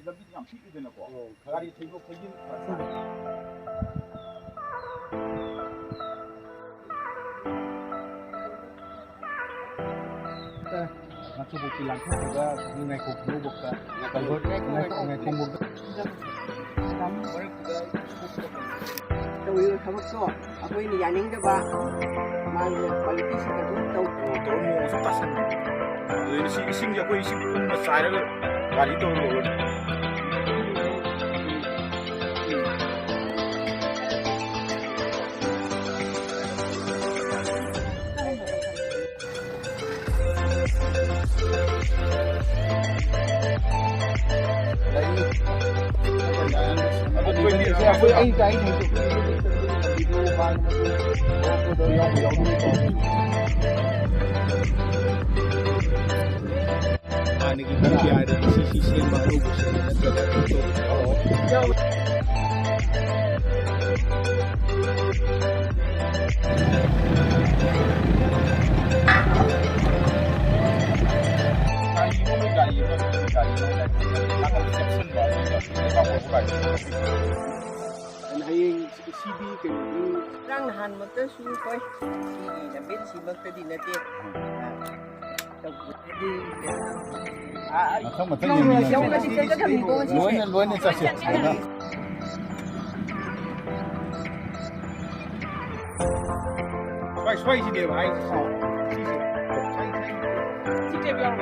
ꯂꯝꯕꯤꯗꯤ ꯌꯥꯝ ꯄꯤꯛꯏꯗꯅꯀꯣ ꯒꯥꯔꯤ ꯊꯩꯗꯣꯛ ꯊꯩꯖꯤꯟ Ngakchoupokpi Langkhoupokda Ngakchoupokda Ngakchoupokda tꯧꯔꯤꯕ ꯊꯕꯛꯇꯣ ꯑꯩꯈꯣꯏꯅ ꯌꯥꯅꯤꯡꯗꯕ ꯃꯥꯒꯤ ꯀ꯭ꯋꯥꯂꯤꯇꯤꯁꯤꯡ ꯑꯗꯨ ꯇꯧꯔꯃꯣꯁꯨ ꯇꯥꯁꯟꯕ ꯑꯗꯨꯗꯩ ꯏꯁꯤꯡꯁꯦ ꯑꯩꯈꯣꯏ ꯏꯁꯤꯡ ꯄꯨꯟꯅ ꯆꯥꯏꯔꯒ ꯒꯥꯔꯤ ꯇꯧꯔꯒ ꯑꯩ ꯒꯥꯔꯤ ꯍꯥꯟꯅꯒꯤ ꯕꯤꯄꯤꯑꯥꯏꯗ ꯁꯤ ꯁꯦꯝꯕ ꯑꯅꯧꯕꯁꯦ ꯅꯠꯇ꯭ꯔꯒ hanyang CD kayo lang nahan magkasu koy sige labit si magtadi natin luan na sa sway si Devi ay si Devi ang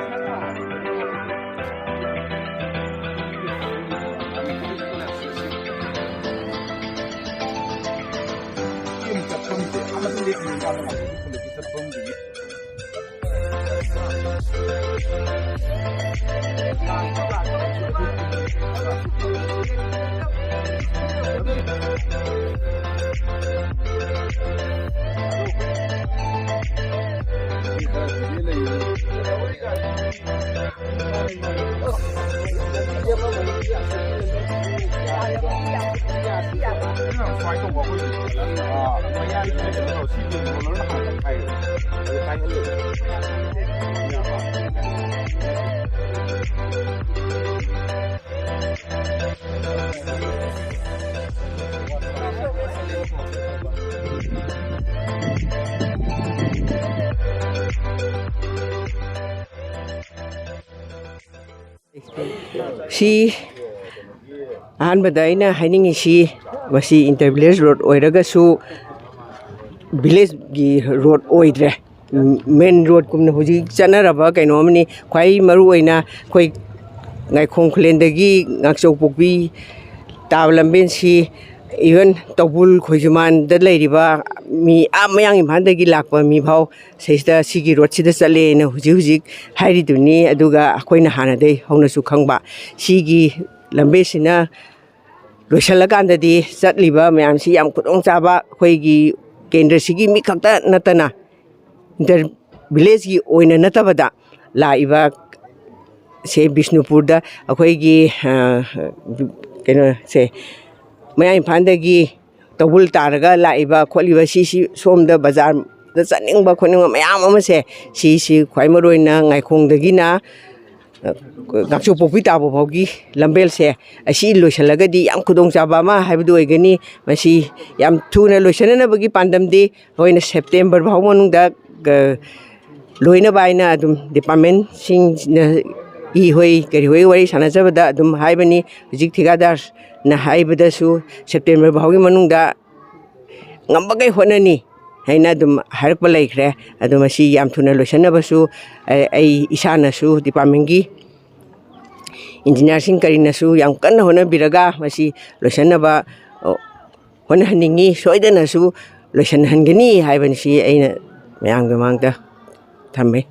si Hon'ble aina hainingisi masi intervillage road oiragasu village gi road oidre main road kumna huji chanaraba kainomani khwai maru oina khoi ngaikhong khulendagi Ngakchoupokpi tablamben si even tobul khoijuman da leiriba mi amayang imhandagi lakpa mi phau seista sigi road sida chale na huji hairi duni aduga akoina hana dei hauna su khangba sigi lambe sina loishalakanda di chatliba mayam si yam khudong chaba khoigi kendra sigi mi khakta natana inter village gi oina natabada laiba se Bishnupurda akoigi keno se mayam phandagi tobul taraga laiba kholiba si somda bazar da chaningba khoningba mayam ama se si khwai maroina ngaikhongdagina Ngakchoupokpi tabo baugi lambel se asi loisalagadi yam khudong chaba ma haibdu oigani masi yam thuna loisanana bagi pandamdi loina September bau manungda loina baina adum department sing I hoi kari hoi wari sanajabada adum haibani hujik thikadar na haibada su September baugi manungda ngambagai honani haina adum harpa laikre adum asi yam thuna loisanaba su ai isana su department gi engineer sing karina su yam kanna hona biraga masi loisanaba hona haningi soidana su loisan hangani haibani si aina mayang gamangta thambe